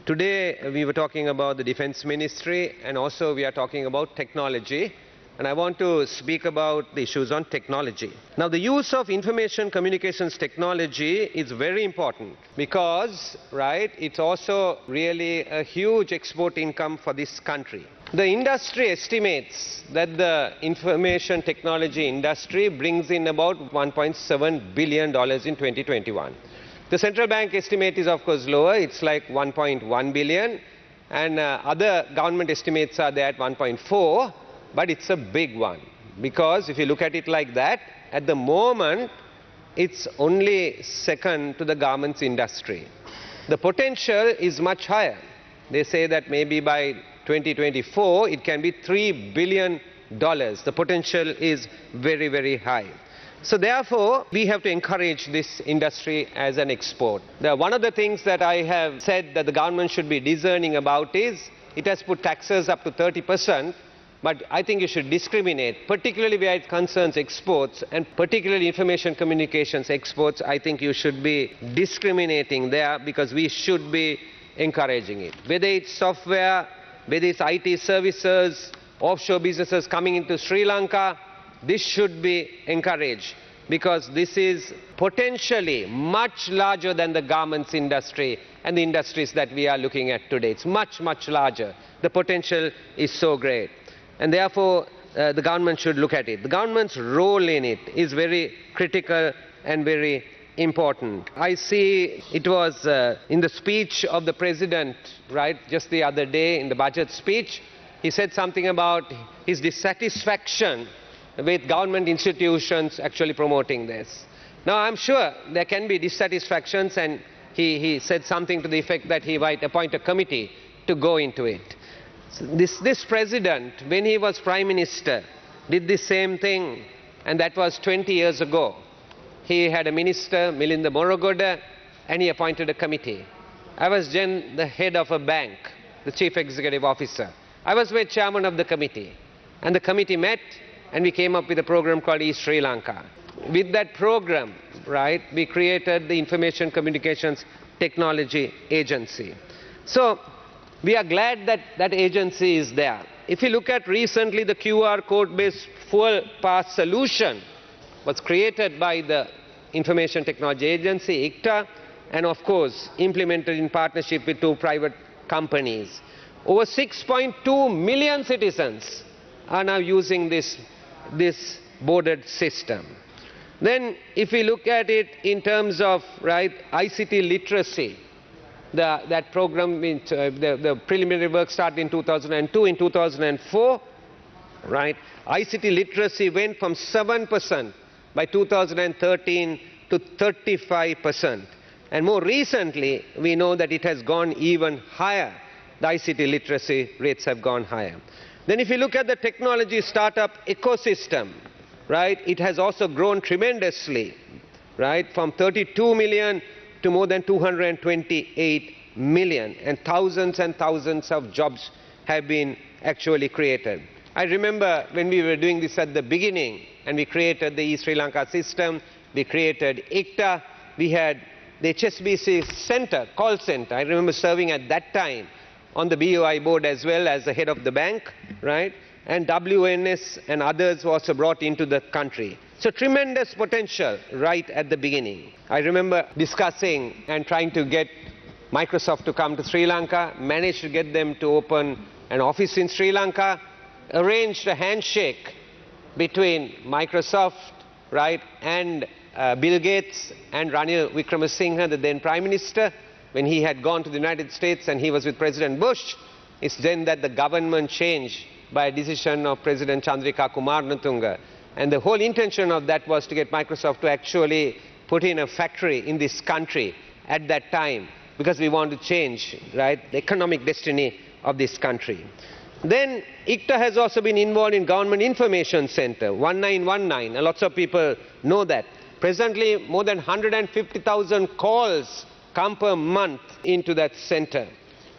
Today we were talking about the Defense Ministry, and also we are talking about technology. And I want to speak about the issues on technology. Now, the use of information communications technology is very important because, it's also really a huge export income for this country. The industry estimates that the information technology industry brings in about $1.7 billion in 2021. The central bank estimate is, of course, lower. It's like 1.1 billion, and other government estimates are there at 1.4. But it's a big one, because if you look at it like that, at the moment, it's only second to the garments industry. The potential is much higher. They say that maybe by 2024, it can be $3 billion. The potential is very, very high. So therefore, we have to encourage this industry as an export. One of the things that I have said that the government should be discerning about is, it has put taxes up to 30%. But I think you should discriminate, particularly where it concerns exports, and particularly information communications exports. I think you should be discriminating there, because we should be encouraging it. Whether it's software, whether it's IT services, offshore businesses coming into Sri Lanka, this should be encouraged, because this is potentially much larger than the garments industry and the industries that we are looking at today. It's much, much larger. The potential is so great. And therefore, the government should look at it. The government's role in it is very critical and very important. I see it was in the speech of the President, just the other day in the budget speech, he said something about his dissatisfaction with government institutions actually promoting this. Now, I'm sure there can be dissatisfactions, and he said something to the effect that he might appoint a committee to go into it. This president, when he was Prime Minister, did the same thing, and that was 20 years ago. He had a minister, Milinda Morogoda, and he appointed a committee. I was then the head of a bank, the chief executive officer. I was made chairman of the committee, and the committee met, and we came up with a program called East Sri Lanka. With that program, we created the Information Communications Technology Agency. So, we are glad that that agency is there. If you look at recently, the QR code-based fuel pass solution was created by the Information Technology Agency, ICTA, and of course, implemented in partnership with 2 private companies. Over 6.2 million citizens are now using this boarded system. Then, if we look at it in terms of ICT literacy, that program, the preliminary work started in 2002. In 2004, ICT literacy went from 7% by 2013 to 35%. And more recently, we know that it has gone even higher. The ICT literacy rates have gone higher. Then if you look at the technology startup ecosystem, it has also grown tremendously, from 32 million to more than 228 million, and thousands of jobs have been actually created. I remember when we were doing this at the beginning, and we created the East Sri Lanka system, we created ICTA, we had the HSBC center, call center. I remember serving at that time on the BOI board as well as the head of the bank, and WNS and others were also brought into the country. So tremendous potential right at the beginning. I remember discussing and trying to get Microsoft to come to Sri Lanka, managed to get them to open an office in Sri Lanka, arranged a handshake between Microsoft, and Bill Gates and Ranil Wickremesinghe, the then Prime Minister, when he had gone to the United States and he was with President Bush. It's then that the government changed by a decision of President Chandrika Kumarnatunga. And the whole intention of that was to get Microsoft to actually put in a factory in this country at that time, because we want to change, the economic destiny of this country. Then ICTA has also been involved in Government Information Center, 1919, and lots of people know that. Presently, more than 150,000 calls come per month into that center.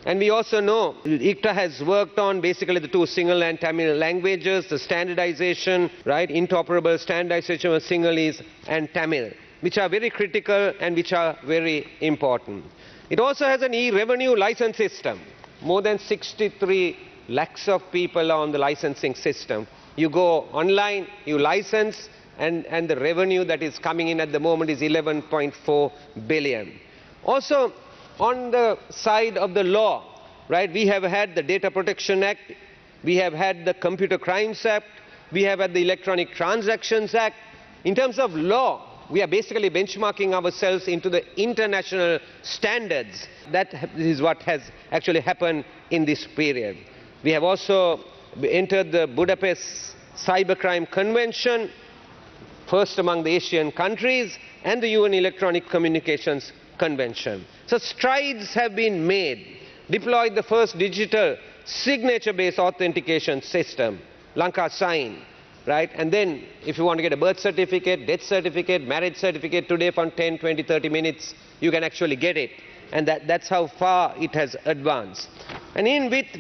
And we also know ICTA has worked on basically the 2 Sinhala and Tamil languages, the standardization, interoperable standardization of Sinhalese and Tamil, which are very critical and which are very important. It also has an e-revenue license system. More than 63 lakhs of people are on the licensing system. You go online, you license, and the revenue that is coming in at the moment is 11.4 billion. Also, on the side of the law, right, we have had the Data Protection Act, we have had the Computer Crimes Act, we have had the Electronic Transactions Act. In terms of law, we are basically benchmarking ourselves into the international standards. That is what has actually happened in this period. We have also entered the Budapest Cybercrime Convention, first among the Asian countries, and the UN Electronic Communications Convention. So strides have been made. Deployed the first digital signature-based authentication system, Lanka Sign, right? And then if you want to get a birth certificate, death certificate, marriage certificate today from 10, 20, 30 minutes, you can actually get it. And that's how far it has advanced. And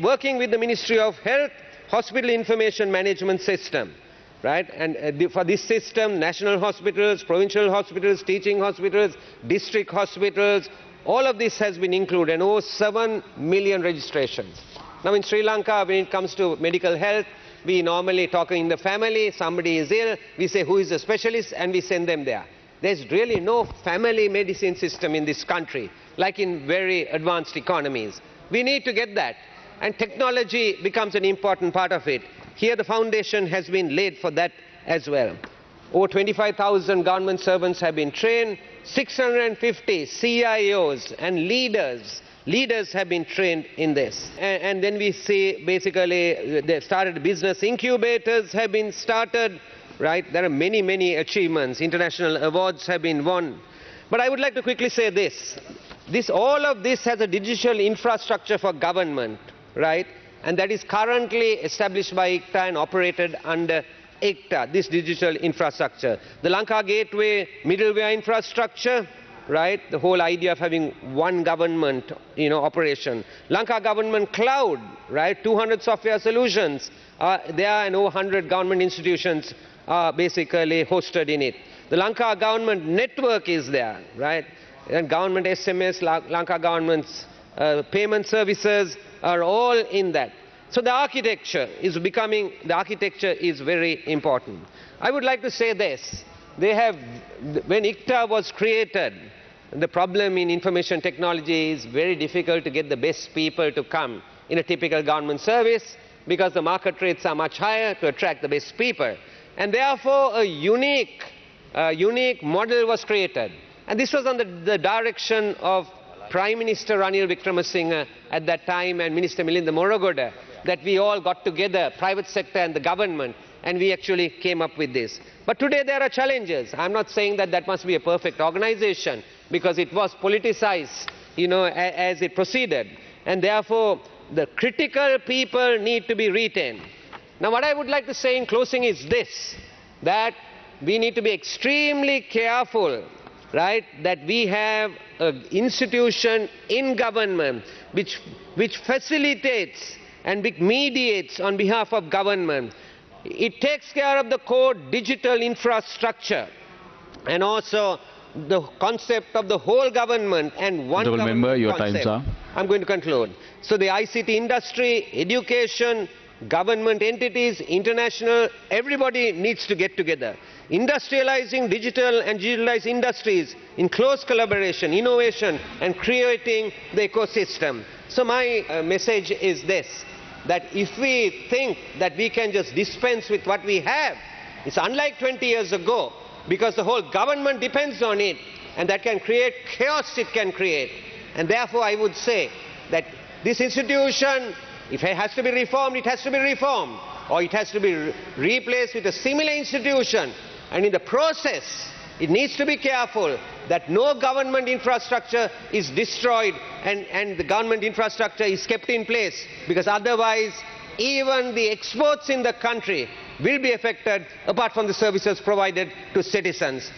working with the Ministry of Health, Hospital Information Management System, right? And for this system, national hospitals, provincial hospitals, teaching hospitals, district hospitals, all of this has been included, and over 7 million registrations. Now in Sri Lanka, when it comes to medical health, we normally talk in the family, somebody is ill, we say who is a specialist, and we send them there. There's really no family medicine system in this country, like in very advanced economies. We need to get that, and technology becomes an important part of it. Here the foundation has been laid for that as well. Over 25,000 government servants have been trained, 650 CIOs and leaders have been trained in this. And then we see basically they started business incubators have been started, right? There are many, many achievements. International awards have been won. But I would like to quickly say this. All of this has a digital infrastructure for government, right? And that is currently established by ICTA and operated under ICTA, this digital infrastructure. The Lanka Gateway middleware infrastructure, right? The whole idea of having one government, operation. Lanka Government Cloud, right? 200 software solutions there, and over 100 government institutions are basically hosted in it. The Lanka Government Network is there, right? And government SMS, Lanka Government's payment services are all in that. So the architecture is very important. I would like to say this. When ICTA was created, the problem in information technology is very difficult to get the best people to come in a typical government service because the market rates are much higher to attract the best people. And therefore a unique model was created. And this was under the direction of Prime Minister Ranil Wickremesinghe at that time and Minister Milinda Morogoda, that we all got together, private sector and the government, and we actually came up with this. But today there are challenges. I'm not saying that must be a perfect organization, because it was politicized, as it proceeded. And therefore, the critical people need to be retained. Now, what I would like to say in closing is this, that we need to be extremely careful, right, that we have an institution in government which facilitates and mediates on behalf of government. It takes care of the core digital infrastructure and also the concept of the whole government and one government member, your concept. times are. I'm going to conclude. So the ICT industry, education, government entities, international, everybody needs to get together. Industrializing digital and digitalized industries in close collaboration, innovation, and creating the ecosystem. So my message is this, that if we think that we can just dispense with what we have, it's unlike 20 years ago, because the whole government depends on it, and that can create chaos it can create. And therefore I would say that this institution, if it has to be reformed, it has to be reformed, or it has to be replaced with a similar institution. And in the process, it needs to be careful that no government infrastructure is destroyed and the government infrastructure is kept in place, because otherwise even the exports in the country will be affected, apart from the services provided to citizens.